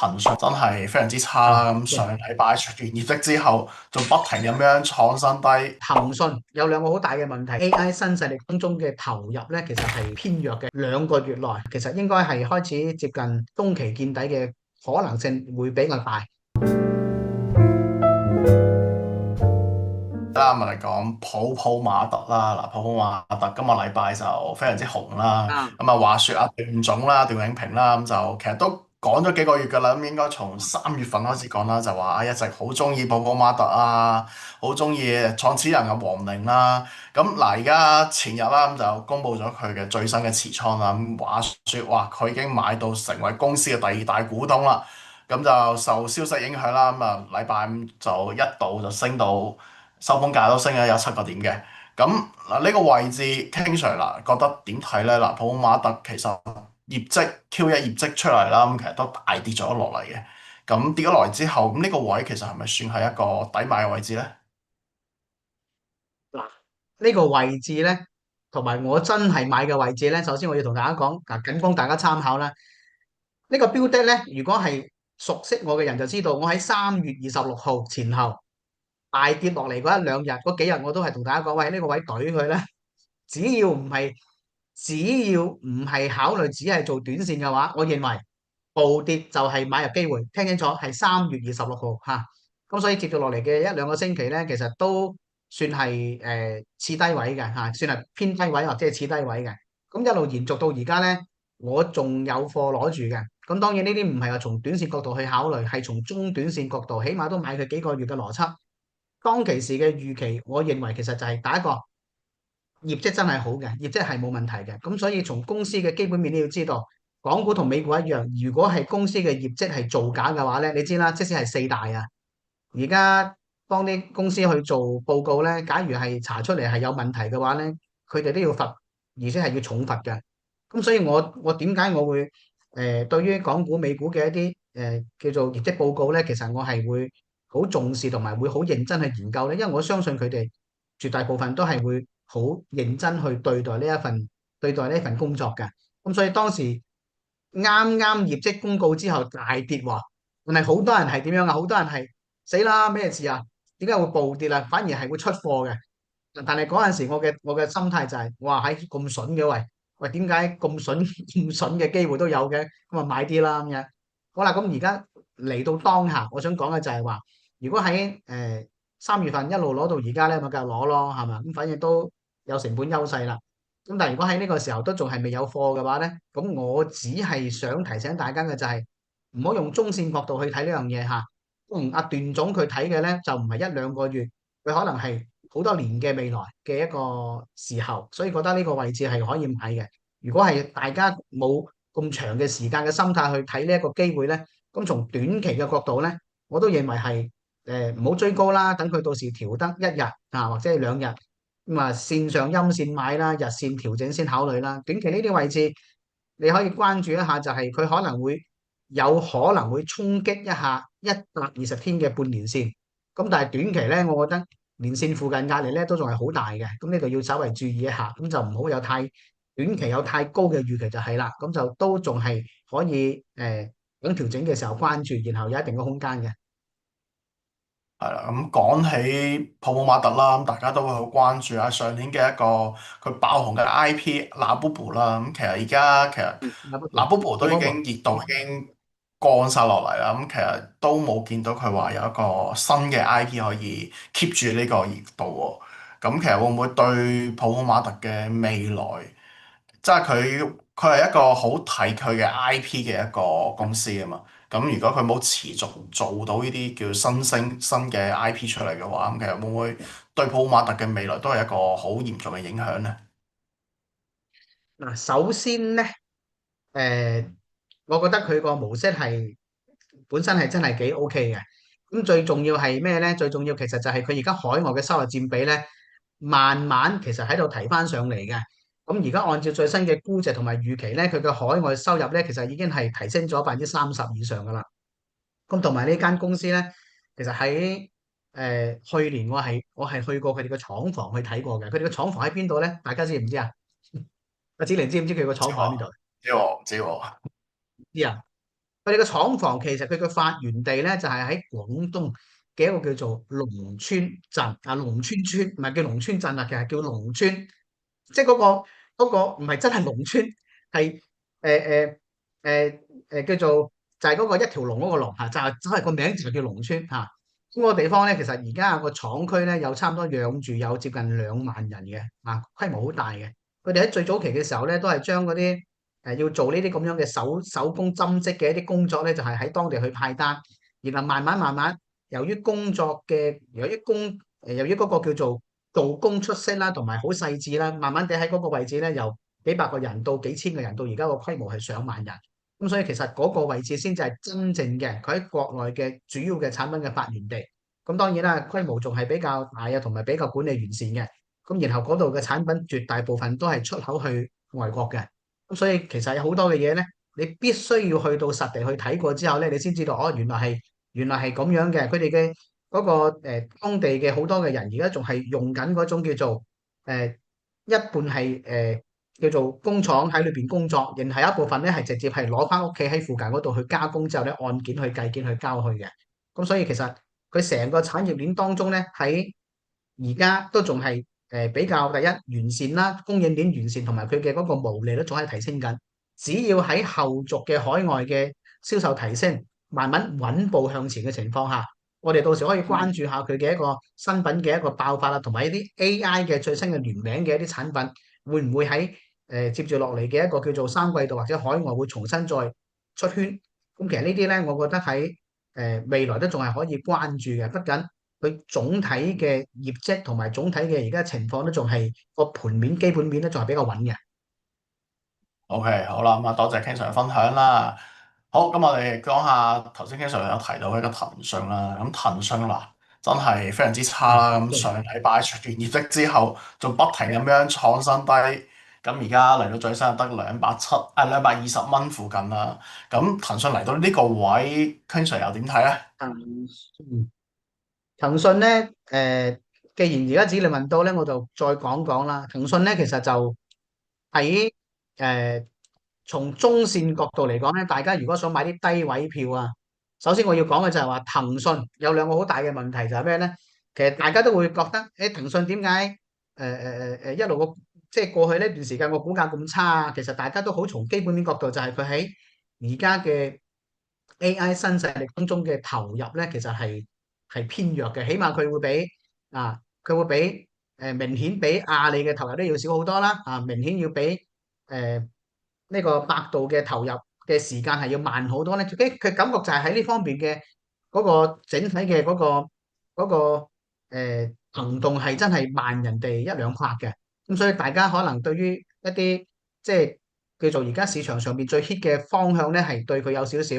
騰訊真係非常之差啦，咁上禮拜出完業績之後，仲不停咁樣創新低。騰訊有兩個好大嘅問題，AI 新勢力當中嘅投入咧，其實係偏弱嘅。2個月內其實應該係開始接近中期見底嘅可能性會比較大。啦，咪嚟講普普馬特啦，嗱，普普馬特今個禮拜就非常之紅啦。啊，咁啊，話説阿段總啦、段永平啦，咁就其實都講咗幾個月㗎啦。咁應該從3月份開始講啦，就話啊一直好中意普普馬特啊，好中意創始人嘅黃寧啦。咁嗱，而家前日啦，咁就公布咗佢嘅最新嘅持倉啦。咁話説哇，佢已經買到成為公司嘅第二大股東啦。咁就受消息影響啦，咁啊禮拜五就一度就升到收盤價都升咗有7個點嘅。咁嗱呢個位置，King Sir 嗱覺得點睇咧？嗱，普普馬特其實業績 Q1 業績出嚟啦，咁其實都大跌咗落嚟嘅。咁跌咗落嚟之後，咁呢個位其實係咪算係一個抵買嘅位置咧？嗱，呢個位置咧，同埋我真係買嘅位置咧，首先我要同大家講，嗱，僅供大家參考啦。呢個標的咧，如果係熟悉我嘅人就知道，我喺3月26號前後大跌落嚟嗰一兩日，嗰幾日我都係同大家講，喂，呢個位懟佢咧，只要唔係考慮只係做短線嘅話，我認為暴跌就係買入機會。聽清楚，係3月26號嚇。咁所以接住落嚟嘅一兩個星期咧，其實都算係次低位嘅嚇，算係偏低位或者係次低位嘅。咁一路延續到而家咧，我仲有貨攞住嘅。咁當然呢啲唔係話從短線角度去考慮，係從中短線角度，起碼都買佢幾個月嘅邏輯。當其時嘅預期，我認為其實就係第一個業績真係好嘅，業績係冇問題嘅。咁所以從公司嘅基本面你要知道，港股同美股一樣，如果係公司嘅業績係造假嘅話咧，你知啦，即使係四大啊，而家幫啲公司去做報告咧，假如係查出嚟係有問題嘅話咧，佢哋都要罰，而且係要重罰嘅。咁所以我點解我會對於港股、美股嘅一啲叫做業績報告咧，其實我係會好重視同埋會好認真去研究咧，因為我相信佢哋絕大部分都係會好認真去對待呢份工作嘅。咁所以當時啱啱業績公告之後大跌喎，但係好多人係點樣啊？好多人係死啦，咩事啊？點解會暴跌啊？反而係會出貨嘅。但係嗰陣時我嘅心態就係、哇，喺咁筍嘅喂，點解咁筍咁筍嘅機會都有嘅？咁啊買啲啦咁樣。好啦，咁而家嚟到當下，我想講嘅就係話，如果喺3月份一路攞到而家咧，咪繼續攞咯，係嘛？咁反正都有成本優勢啦。咁但係如果喺呢個時候都仲係未有貨嘅話咧，咁我只係想提醒大家嘅就係唔好用中線角度去睇呢樣嘢嚇。阿段總佢睇嘅咧就唔係一兩個月，佢可能係好多年嘅未來嘅一個時候，所以覺得呢個位置係可以買嘅。如果係大家冇咁長嘅時間嘅心態去睇呢一個機會咧，咁從短期嘅角度咧，我都認為係唔好追高啦，等佢到時調得一日啊或者係兩日，咁啊線上陰線買啦，日線調整先考慮啦。短期呢啲位置你可以關注一下，就係佢有可能會衝擊一下120天嘅半年線。咁但係短期咧，我覺得年線附近壓力咧都仲係好大嘅，咁呢度要稍微注意一下，咁就唔好短期有太高嘅預期就係啦，咁就都仲係可以等調整嘅時候關注，然後有一定嘅空間嘅。係啦，咁講起普普馬特啦，咁大家都會好關注啊。上年嘅一個佢爆紅嘅 IP 嗱 Labubu 啦，咁其實嗯，嗱 Labubu 都已經有冇？熱度已經乾晒落嚟啦。咁其實都冇見到佢話有一個新嘅 IP 可以 keep 住呢個熱度喎。咁其實會唔會對普普馬特嘅未來，即係佢係一個好睇佢嘅 IP 嘅一個公司啊嘛？咁如果佢冇持續做到呢啲叫新嘅 IP 出嚟嘅話，咁其實會唔會對普馬特嘅未來都係一個好嚴重嘅影響呢？嗱，首先咧，誒、我覺得佢個模式係本身係真係幾 OK 嘅。咁最重要係咩咧？最重要其實就係佢而家海外嘅收入佔比咧，慢慢其實喺度提翻上嚟嘅。咁而家按照最新嘅估值同埋預期咧，佢嘅海外收入咧，其實已經係提升咗30%以上噶啦。咁同埋呢間公司咧，其實喺去年我係去過佢哋嘅廠房去睇過嘅。佢哋嘅廠房喺邊度咧？大家知唔知啊？阿子玲知唔知佢個廠房喺邊度？知喎，知喎。知啊。佢哋嘅廠房其實佢嘅發源地咧就係喺廣東嘅一個叫做龍村鎮啊，龍村村唔係叫龍村鎮啊，其實叫龍村，即係嗰個唔係真係龍村，係誒叫做就係嗰個一條龍嗰個龍嚇，就係個名就叫龍村嚇。咁個地方咧，其實而家個廠區咧有差唔多養住有接近2萬人嘅啊，規模好大嘅。佢哋喺最早期嘅時候咧，都係將嗰啲要做呢啲咁樣嘅手工針織嘅一啲工作咧，就係喺當地去派單，然後慢慢，由於嗰個叫做做工出色啦，同埋好細緻啦，慢慢地喺嗰個位置咧，由幾百個人到幾千個人，到而家個規模係上萬人。咁所以其實嗰個位置先至係真正嘅佢喺國內嘅主要嘅產品嘅發源地。咁當然啦，規模仲係比較大啊，同埋比較管理完善嘅。咁然後嗰度嘅產品絕大部分都係出口去外國嘅。咁所以其實有好多嘅嘢咧，你必須要去到實地去睇過之後咧，你先知道哦，原來係咁樣嘅。佢哋嘅嗰個當地嘅好多嘅人而家仲係用緊嗰種叫做一半係叫做工廠喺裏邊工作，然後有一部分咧係直接係攞翻屋企喺附近嗰度去加工之後咧，按件去計件去交去嘅。咁所以其實佢成個產業鏈當中咧，喺而家都仲係比較第一完善啦，供應鏈完善，同埋佢嘅嗰個毛利率仲係提升緊。只要喺後續嘅海外嘅銷售提升，慢慢穩步向前嘅情況下，我哋到時可以關注下佢嘅一個新品嘅一個爆發啦，同埋一啲 AI 嘅最新嘅聯名嘅一啲產品，會唔會喺接住落嚟嘅一個叫做3季度或者海外會重新再出圈？咁其實呢啲咧，我覺得喺未來都仲係可以關注嘅。畢竟佢總體嘅業績同埋總體嘅而家情況都仲係個盤面基本面咧，仲係比較穩嘅。OK，好啦，咁啊多謝 King Sir 分享啦。好，咁我哋講下頭先 King Sir 有提到一個騰訊啦。咁騰訊嗱真係非常之差嗯，啦。咁對。上禮拜出完業績之後，仲不停咁樣創新低。咁而家嚟到最新得220蚊附近啦。咁騰訊嚟到呢個位，King Sir 又點睇咧？嗯騰訊咧，既然而家只你問到咧，我就再講講啦。騰訊咧，其實就喺從中線角度嚟講咧，大家如果想買啲低位票啊，首先我要講嘅就係話騰訊有兩個好大嘅問題就係咩咧？其實大家都會覺得，誒騰訊點解一路即係過去呢段時間個股價咁差啊？其實大家都好從基本面角度，就係佢喺而家嘅 AI 新勢力當中嘅投入咧，其實係偏弱嘅。起碼佢會比明顯比阿里嘅投入都要少好多啦。啊，明顯要比呢個百度嘅投入嘅時間係要慢好多咧。佢感覺就係喺呢方面嘅嗰個整體嘅嗰個行動係真係慢人哋一兩拍嘅。咁所以大家可能對於一啲即係叫做而家市場上邊最 hit 嘅方向咧，係對佢有少少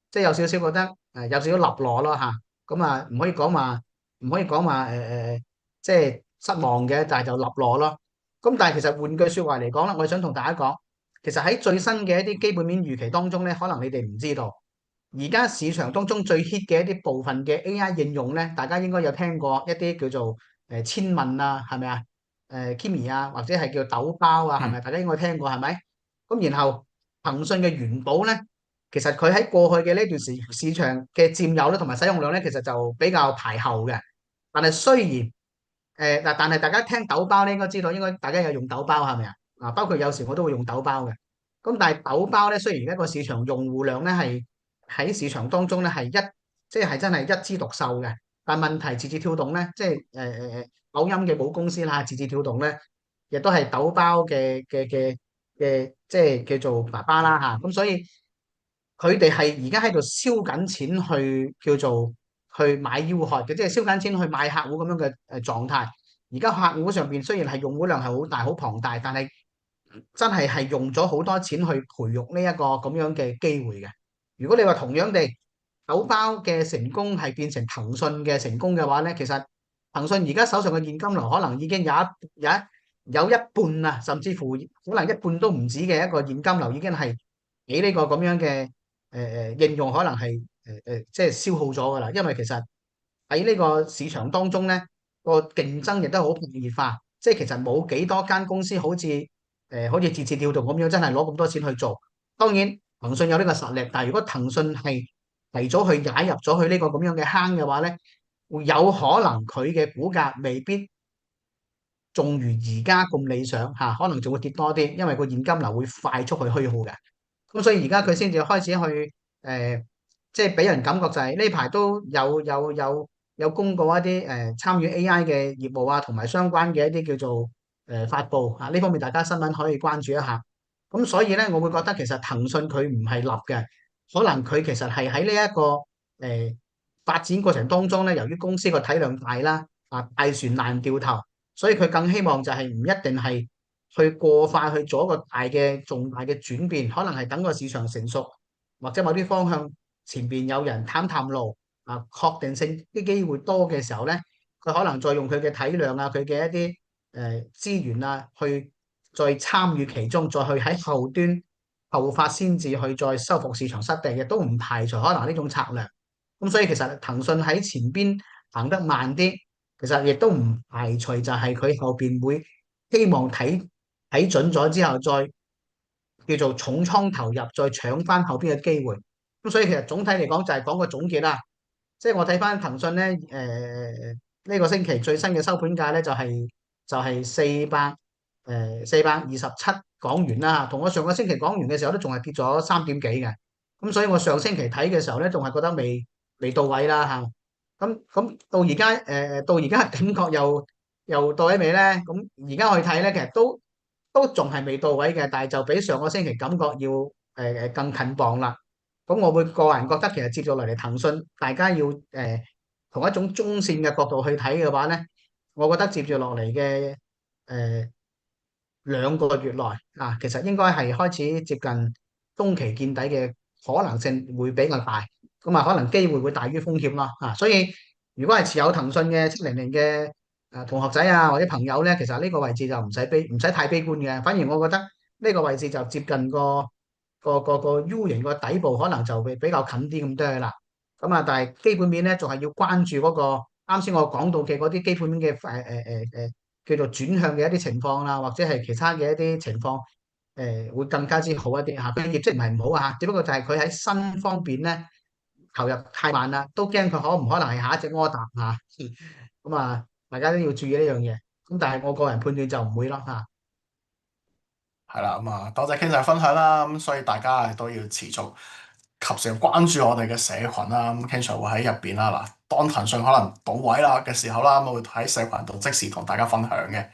即係有少少覺得有少少立落咯嚇。咁啊唔可以講話即係失望嘅，但係就立落咯。咁但係其實換句説話嚟講啦，我想同大家講，其實喺最新嘅一啲基本面預期當中咧，可能你哋唔知道，而家市場當中最 hit 嘅一啲部分嘅 AI 應用咧，大家應該有聽過一啲叫做千問啊，係咪啊？Kimi 啊，或者係叫抖包啊，係嗯，咪？大家應該聽過係咪？咁然後騰訊嘅元寶咧，其實佢喺過去嘅呢段市場嘅佔有咧，同埋使用量咧，其實就比較排後嘅。但係雖然嗱，但係大家聽抖包咧，應該知道，應該大家有用抖包係咪啊？啊，包括有時我都會用抖包嘅。咁但係抖包咧，雖然而家個市場用戶量咧係喺市場當中咧係即係真係一枝獨秀嘅，但係問題字節跳動咧，即係抖音嘅母公司啦，字節跳動咧，亦都係抖包嘅，即係叫做爸爸啦嚇。咁所以佢哋係而家喺度燒緊錢去叫做去買吆喝嘅，即係燒緊錢去買客戶咁樣嘅狀態。而家客戶上邊雖然係用戶量係好大好龐大，但係真係用咗好多錢去培育呢一個咁樣嘅機會嘅。如果你話同樣地，抖包嘅成功係變成騰訊嘅成功嘅話咧，其實騰訊而家手上嘅現金流可能已經有一半啊，甚至乎可能一半都唔止嘅一個現金流已經係俾呢個咁樣嘅應用可能係即係消耗咗㗎啦。因為其實喺呢個市場當中咧，個競爭亦都好熱化，即係其實冇幾多間公司好似字節跳動咁樣真係攞咁多錢去做。當然騰訊有呢個實力，但係如果騰訊係提早去踩入咗去呢個咁樣嘅坑嘅話咧，會有可能佢嘅股價未必仲如而家咁理想嚇，可能仲會跌多啲，因為個現金流會快速去虛耗嘅。咁所以而家佢先至開始去即係俾人感覺就係呢排都有公告一啲參與 AI 嘅業務啊，同埋相關嘅一啲叫做發布啊，呢方面大家新聞可以關注一下。咁所以咧，我會覺得其實騰訊佢唔係立嘅，可能佢其實係喺呢一個發展過程當中咧，由於公司個體量大啦，啊大船難掉頭，所以佢更希望就係唔一定係去過快去做一個重大嘅轉變，可能係等個市場成熟，或者某啲方向前邊有人探路啊，確定性啲機會多嘅時候咧，佢可能再用佢嘅體量啊，佢嘅一啲資源啊，去再參與其中，再去喺後端後發先至去再收復市場失地嘅，都唔排除可能呢種策略。咁所以其實騰訊喺前邊行得慢啲，其實亦都唔排除就係佢後邊會希望睇準咗之後，再叫做重倉投入，再搶翻後邊嘅機會。咁所以其實總體嚟講就係講個總結啦。即係我睇翻騰訊咧，呢個星期最新嘅收盤價咧就係427港元啦，同我上個星期講完嘅時候都仲係跌咗3點幾嘅。咁所以我上星期睇嘅時候咧，仲係覺得未到位啦嚇。咁到而家感覺又到位未咧？咁而家去睇咧，其實都仲係未到位嘅，但係就比上個星期感覺要更近磅啦。咁我會個人覺得其實接咗落嚟騰訊，大家要同一種中線嘅角度去睇嘅話咧，我覺得接住落嚟嘅誒2個月內啊，其實應該係開始接近中期見底嘅可能性會比較大，咁啊可能機會會大於風險咯啊，所以如果係持有騰訊嘅700嘅同學仔啊或者朋友咧，其實呢個位置就唔使太悲觀嘅，反而我覺得呢個位置就接近個 U 型個底部，可能就會比較近啲咁多嘅啦。咁啊，但係基本面咧，仲係要關注嗰個啱先我講到嘅嗰啲基本面嘅叫做轉向嘅一啲情況啦，或者係其他嘅一啲情況，會更加之好一啲嚇。佢業績唔係唔好啊，只不過就係佢喺新方面咧投入太慢啦，都驚佢可唔可能係下一隻柯達嚇。咁啊，大家都要注意呢樣嘢。咁但係我個人判斷就唔會咯嚇。係啦，咁啊，多謝 King Sir 分享啦，咁所以大家都要持續及時關注我哋嘅社群啦，咁 King Sir 會喺入邊啦，嗱，當騰訊可能到位啦嘅時候啦，咁我會喺社群度即時同大家分享嘅。